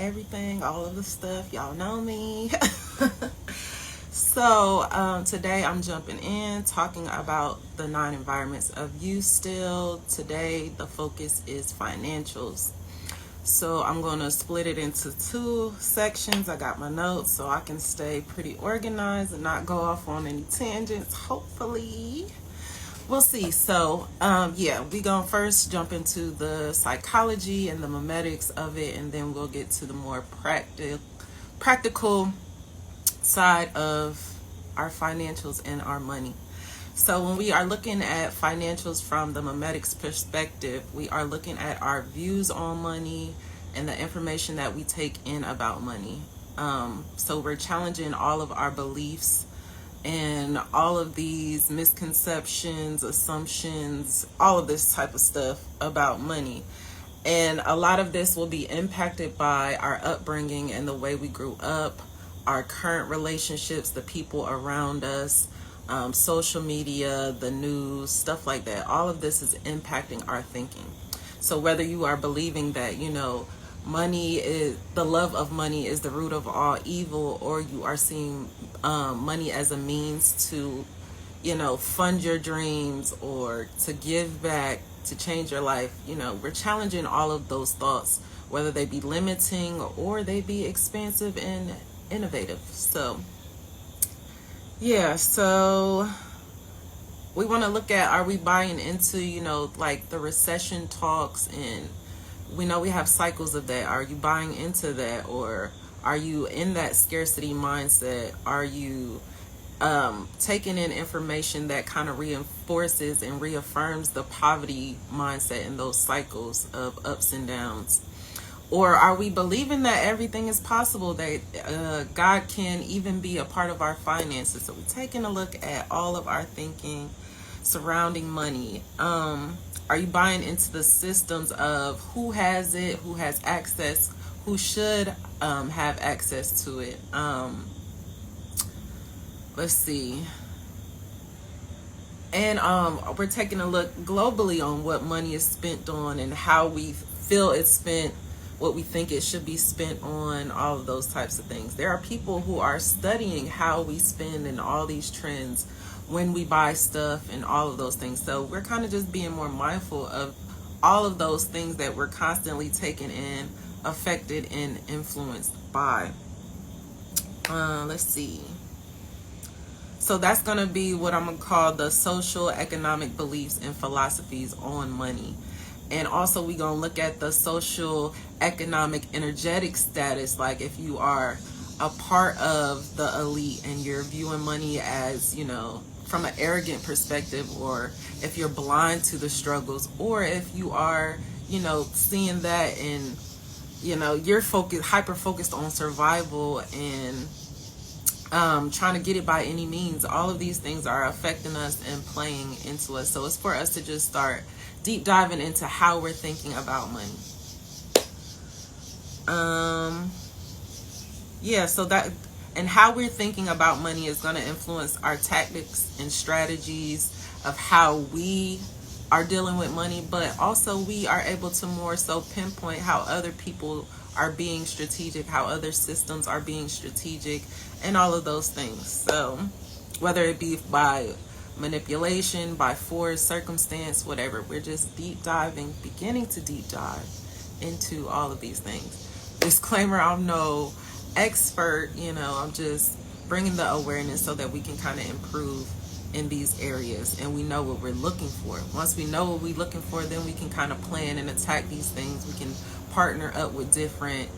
everything, all of the stuff. Y'all know me. So today I'm jumping in talking about the 9 environments of you still. Today the focus is financials. So I'm going to split it into 2 sections. I got my notes so I can stay pretty organized and not go off on any tangents, hopefully. We'll see. So we gonna first jump into the psychology and the memetics of it, and then we'll get to the more practical side of our financials and our money. So when we are looking at financials from the memetics perspective, we are looking at our views on money and the information that we take in about money. So we're challenging all of our beliefs and all of these misconceptions, assumptions, all of this type of stuff about money. And a lot of this will be impacted by our upbringing and the way we grew up, our current relationships, the people around us, social media, the news, stuff like that. All of this is impacting our thinking. So whether you are believing that, money is the love of money is the root of all evil, or you are seeing money as a means to, fund your dreams or to give back, to change your life, we're challenging all of those thoughts, whether they be limiting or they be expansive and innovative. So so we want to look at, are we buying into, like the recession talks, and we know we have cycles of that. Are you buying into that, or are you in that scarcity mindset? Are you taking in information that kind of reinforces and reaffirms the poverty mindset and those cycles of ups and downs? Or are we believing that everything is possible, that God can even be a part of our finances? So we're taking a look at all of our thinking surrounding money. Are you buying into the systems of who has it, who has access, who should have access to it? Let's see. And we're taking a look globally on what money is spent on and how we feel it's spent, what we think it should be spent on, all of those types of things. There are people who are studying how we spend and all these trends when we buy stuff and all of those things. So we're kind of just being more mindful of all of those things that we're constantly taking in, affected and influenced by. Let's see. So that's going to be what I'm going to call the social economic beliefs and philosophies on money. And also we're going to look at the social economic energetic status, like if you are a part of the elite and you're viewing money as, from an arrogant perspective, or if you're blind to the struggles, or if you are, seeing that and, you're hyper focused on survival and trying to get it by any means. All of these things are affecting us and playing into us. So it's for us to just start deep diving into how we're thinking about money. So that, and how we're thinking about money is going to influence our tactics and strategies of how we are dealing with money, but also we are able to more so pinpoint how other people are being strategic, how other systems are being strategic, and all of those things. So whether it be by manipulation, by force, circumstance, whatever, we're just beginning to deep dive into all of these things. Disclaimer, I'm no expert, I'm just bringing the awareness so that we can kind of improve in these areas, and we know what we're looking for. Once we know what we're looking for, then we can kind of plan and attack these things. We can partner up with different,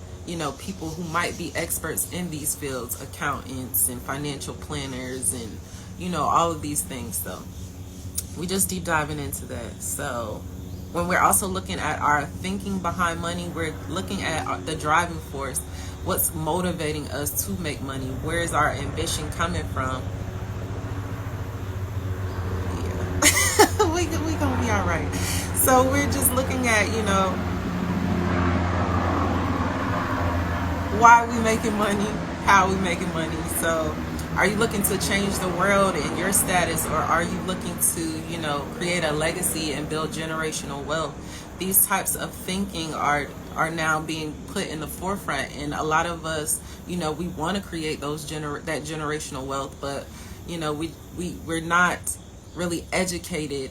people who might be experts in these fields, accountants and financial planners and, all of these things. So we just deep diving into that. So when we're also looking at our thinking behind money, we're looking at the driving force. What's motivating us to make money? Where is our ambition coming from? Yeah. we gonna be all right. So we're just looking at, why we making money, how we making money. So are you looking to change the world and your status, or are you looking to, create a legacy and build generational wealth? These types of thinking are are now being put in the forefront, and a lot of us, we want to create that generational wealth, but we're not really educated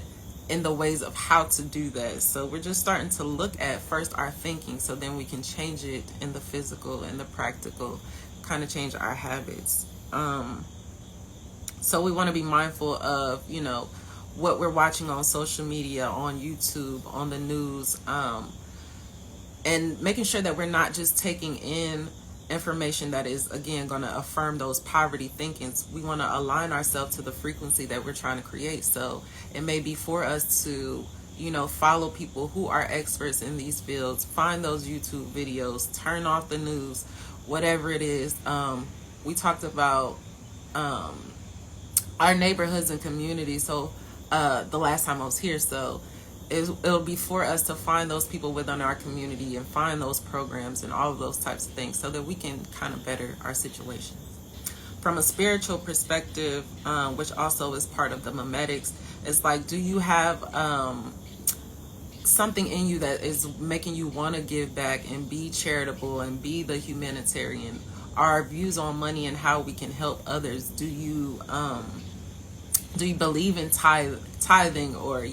in the ways of how to do that. So we're just starting to look at first our thinking, so then we can change it in the physical and the practical, kind of change our habits. So we want to be mindful of, what we're watching on social media, on YouTube, on the news, and making sure that we're not just taking in information that is, again, going to affirm those poverty thinkings. We want to align ourselves to the frequency that we're trying to create. So it may be for us to, follow people who are experts in these fields, find those YouTube videos, turn off the news, whatever it is. We talked about our neighborhoods and communities. So the last time I was here, so it'll be for us to find those people within our community and find those programs and all of those types of things, so that we can kind of better our situation. From a spiritual perspective, which also is part of the memetics, it's like, do you have something in you that is making you want to give back and be charitable and be the humanitarian? Our views on money and how we can help others. Do you believe in tithing, or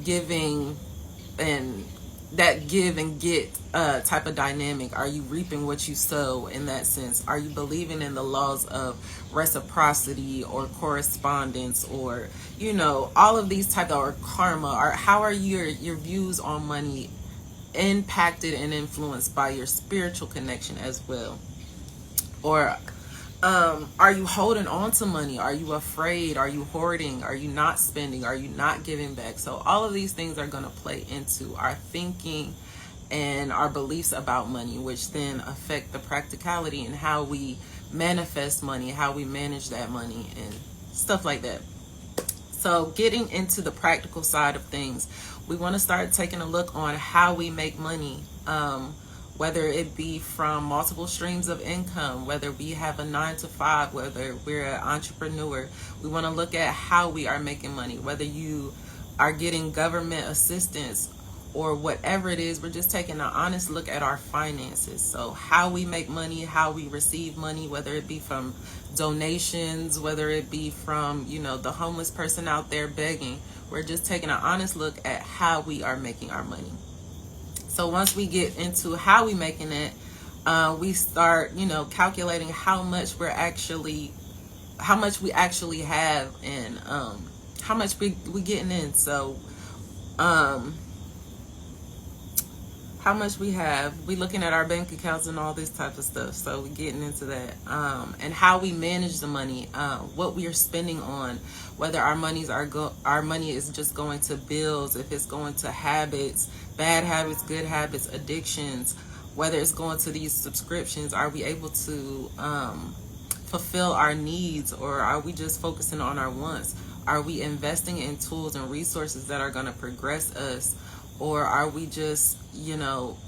giving, and that give and get type of dynamic? Are you reaping what you sow in that sense? Are you believing in the laws of reciprocity or correspondence, or all of these type of, or karma? Or how are your views on money impacted and influenced by your spiritual connection as well? Or are you holding on to money? Are you afraid? Are you hoarding? Are you not spending? Are you not giving back? So all of these things are going to play into our thinking and our beliefs about money, which then affect the practicality and how we manifest money, how we manage that money and stuff like that. So getting into the practical side of things, we want to start taking a look on how we make money. Whether it be from multiple streams of income, whether we have a 9-to-5, whether we're an entrepreneur, we want to look at how we are making money. Whether you are getting government assistance or whatever it is, we're just taking an honest look at our finances. So how we make money, how we receive money, whether it be from donations, whether it be from, the homeless person out there begging, we're just taking an honest look at how we are making our money. So once we get into how we making it, we start, calculating how much we actually have, and how much we getting in. So how much we have, we looking at our bank accounts and all this type of stuff. So we getting into that, and how we manage the money, what we are spending on, whether our money is just going to bills, if it's going to habits, bad habits, good habits, addictions, whether it's going to these subscriptions. Are we able to fulfill our needs, or are we just focusing on our wants? Are we investing in tools and resources that are going to progress us, or are we just,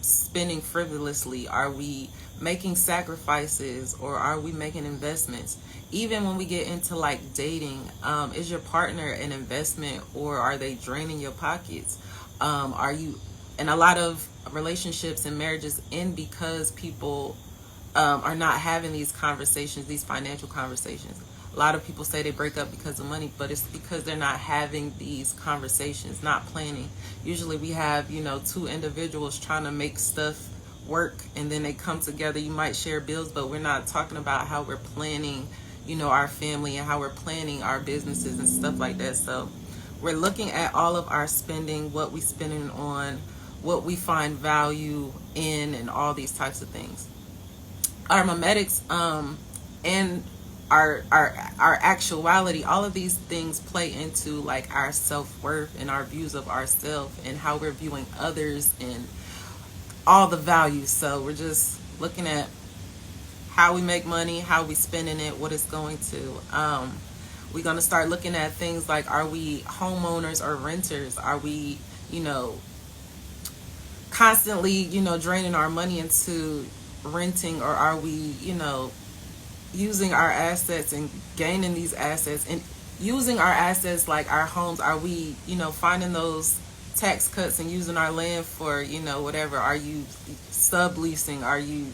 spending frivolously? Are we making sacrifices, or are we making investments? Even when we get into like dating, is your partner an investment, or are they draining your pockets? And a lot of relationships and marriages end because people are not having these conversations, these financial conversations. A lot of people say they break up because of money, but it's because they're not having these conversations, not planning. Usually we have, two individuals trying to make stuff work, and then they come together. You might share bills, but we're not talking about how we're planning, our family, and how we're planning our businesses and stuff like that. So we're looking at all of our spending, what we spending on, what we find value in, and all these types of things. Our memetics and our actuality, all of these things play into like our self-worth and our views of ourselves and how we're viewing others and all the values. So we're just looking at how we make money, how we spending it, what it's going to. We're going to start looking at things like, are we homeowners or renters? Are we, constantly, draining our money into renting, or are we, using our assets and gaining these assets and using our assets like our homes? Are we, finding those tax cuts and using our land for, whatever? Are you subleasing? Are you,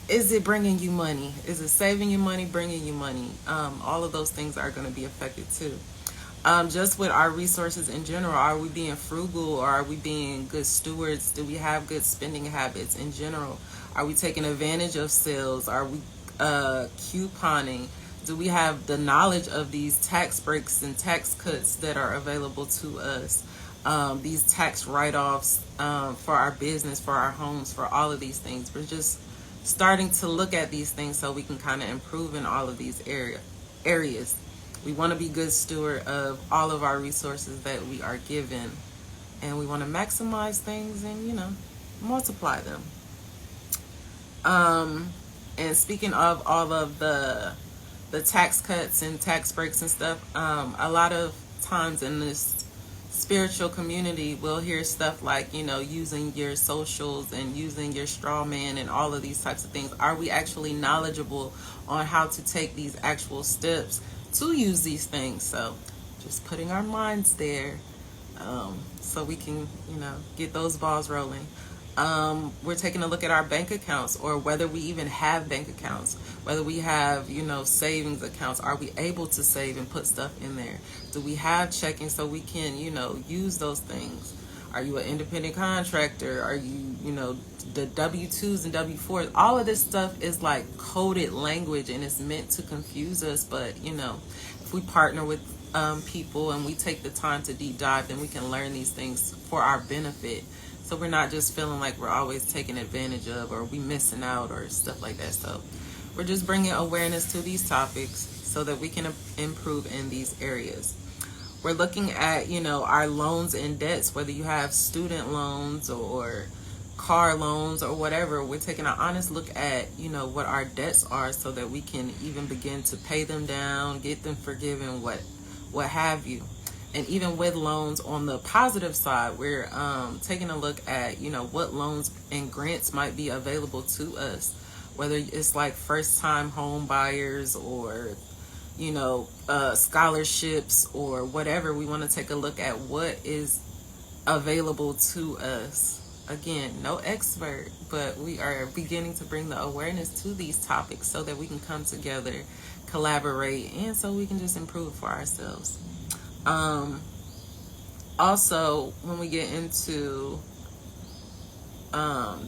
is it bringing you money? Is it saving you money, bringing you money? All of those things are going to be affected too. Just with our resources in general, are we being frugal, or are we being good stewards? Do we have good spending habits in general? Are we taking advantage of sales? Are we couponing? Do we have the knowledge of these tax breaks and tax cuts that are available to us? These tax write-offs for our business, for our homes, for all of these things. We're just starting to look at these things so we can kind of improve in all of these areas. We want to be good steward of all of our resources that we are given, and we want to maximize things and, multiply them. And speaking of all of the tax cuts and tax breaks and stuff, a lot of times in this spiritual community, we'll hear stuff like, using your socials and using your straw man and all of these types of things. Are we actually knowledgeable on how to take these actual steps to use these things? So just putting our minds there, so we can, get those balls rolling. We're taking a look at our bank accounts, or whether we even have bank accounts, whether we have, savings accounts. Are we able to save and put stuff in there? Do we have checking so we can, use those things? Are you an independent contractor? Are you, the W-2s and W-4s? All of this stuff is like coded language, and it's meant to confuse us. But, if we partner with people and we take the time to deep dive, then we can learn these things for our benefit. So we're not just feeling like we're always taken advantage of, or we missing out, or stuff like that. So we're just bringing awareness to these topics so that we can improve in these areas. We're looking at, our loans and debts, whether you have student loans or car loans or whatever. We're taking an honest look at, what our debts are so that we can even begin to pay them down, get them forgiven, what have you. And even with loans on the positive side, we're taking a look at, what loans and grants might be available to us, whether it's like first-time home buyers or, scholarships or whatever. We want to take a look at what is available to us. Again, no expert, but we are beginning to bring the awareness to these topics so that we can come together, collaborate, and so we can just improve for ourselves. Also, when we get into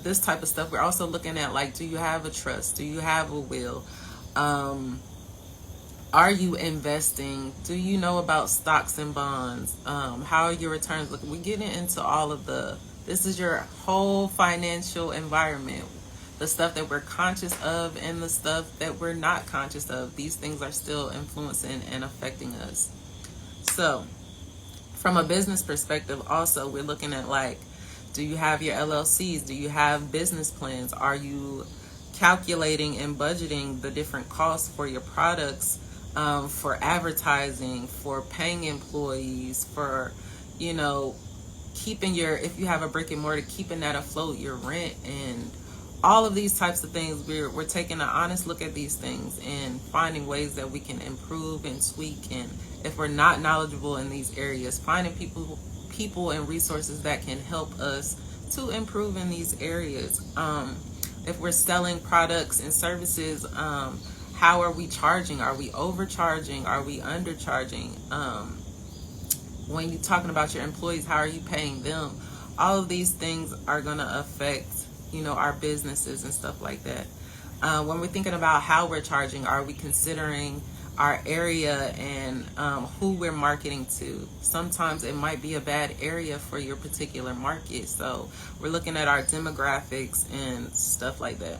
this type of stuff, we're also looking at, like, do you have a trust? Do you have a will? Are you investing? Do you know about stocks and bonds? How are your returns looking? We're getting into all of this is your whole financial environment. The stuff that we're conscious of and the stuff that we're not conscious of. These things are still influencing and affecting us. So, from a business perspective, also, we're looking at, like, do you have your LLCs? Do you have business plans? Are you calculating and budgeting the different costs for your products, for advertising, for paying employees, for, keeping if you have a brick and mortar, keeping that afloat, your rent, and all of these types of things. We're taking an honest look at these things and finding ways that we can improve and tweak. And if we're not knowledgeable in these areas, finding people and resources that can help us to improve in these areas. If we're selling products and services, how are we charging? Are we overcharging? Are we undercharging? When you're talking about your employees, how are you paying them? All of these things are going to affect, our businesses and stuff like that. When we're thinking about how we're charging, are we considering our area and who we're marketing to? Sometimes it might be a bad area for your particular market. So we're looking at our demographics and stuff like that.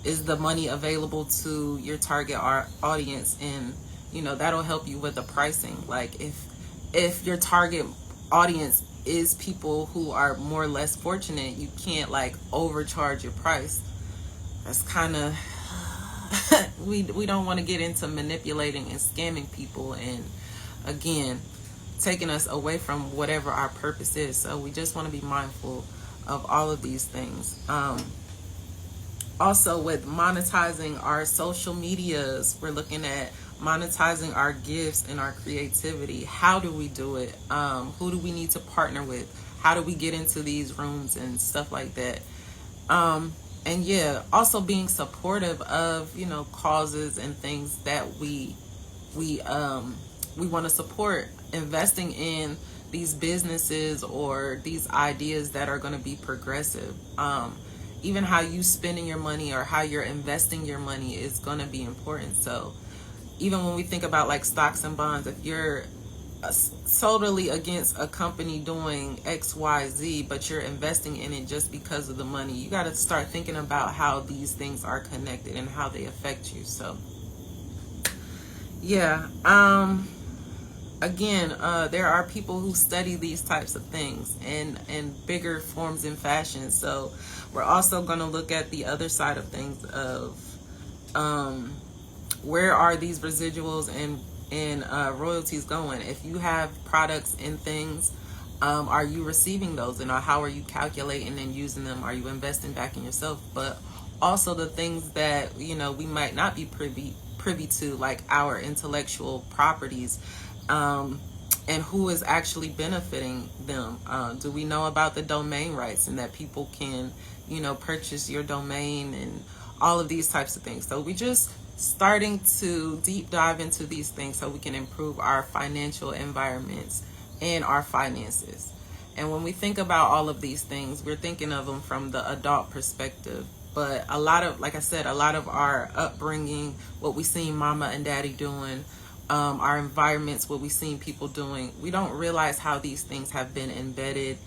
Is the money available to your target audience? And, that'll help you with the pricing. Like, if your target audience is people who are more or less fortunate, you can't, like, overcharge your price. That's kind of we don't want to get into manipulating and scamming people, and again, taking us away from whatever our purpose is. So we just want to be mindful of all of these things. Also, with monetizing our social medias, we're looking at, monetizing our gifts and our creativity. How do we do it? Who do we need to partner with? How do we get into these rooms and stuff like that? And yeah, also being supportive of, you know, causes and things that we want to support, investing in these businesses or these ideas that are going to be progressive. Even how you spending your money or how you're investing your money is going to be important. So even when we think about like stocks and bonds, if you're totally against a company doing XYZ, but you're investing in it just because of the money, you got to start thinking about how these things are connected and how they affect you. So yeah, again, there are people who study these types of things in bigger forms and fashions. So we're also going to look at the other side of things of where are these residuals and royalties going. If you have products and things, are you receiving those, and how are you calculating and using them? Are you investing back in yourself? But also the things that, you know, we might not be privy to, like our intellectual properties, and who is actually benefiting them. Do we know about the domain rights and that people can, you know, purchase your domain and all of these types of things? So we just starting to deep dive into these things so we can improve our financial environments and our finances. And when we think about all of these things, we're thinking of them from the adult perspective. But a lot of, like I said, a lot of our upbringing, what we seen mama and daddy doing, our environments, what we seen people doing, we don't realize how these things have been embedded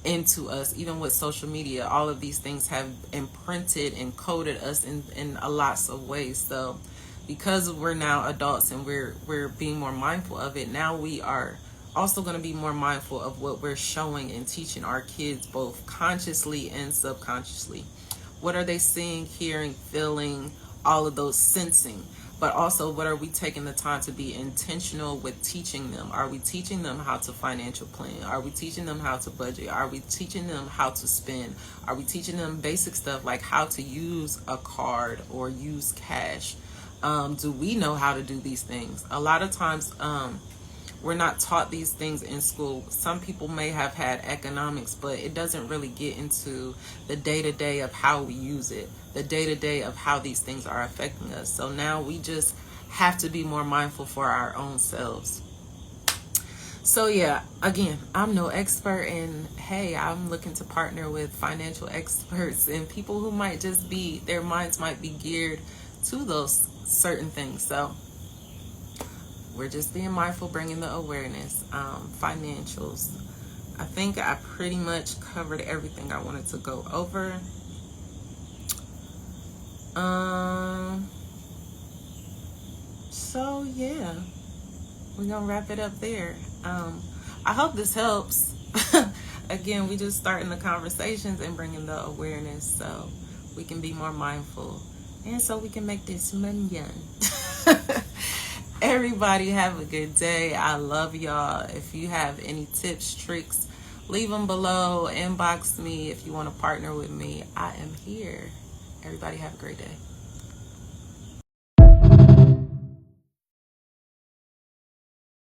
into us. Even with social media, all of these things have imprinted and coded us in a lots of ways. So because we're now adults and we're being more mindful of it, now we are also going to be more mindful of what we're showing and teaching our kids, both consciously and subconsciously. What are they seeing, hearing, feeling, all of those sensing? But also, what are we taking the time to be intentional with teaching them? Are we teaching them how to financial plan? Are we teaching them how to budget? Are we teaching them how to spend? Are we teaching them basic stuff like how to use a card or use cash? Do we know how to do these things? A lot of times, we're not taught these things in school. Some people may have had economics, but it doesn't really get into the day-to-day of how we use it, the day-to-day of how these things are affecting us. So now we just have to be more mindful for our own selves. So yeah, again, I'm no expert, and hey, I'm looking to partner with financial experts and people who might just be, their minds might be geared to those certain things. So we're just being mindful, bringing the awareness. Financials, I think I pretty much covered everything I wanted to go over. So yeah, we're gonna wrap it up there. I hope this helps. Again, we just starting the conversations and bringing the awareness so we can be more mindful and so we can make this money. Everybody have a good day. I love y'all. If you have any tips, tricks, leave them below. Inbox me if you want to partner with me. I am here. Everybody have a great day.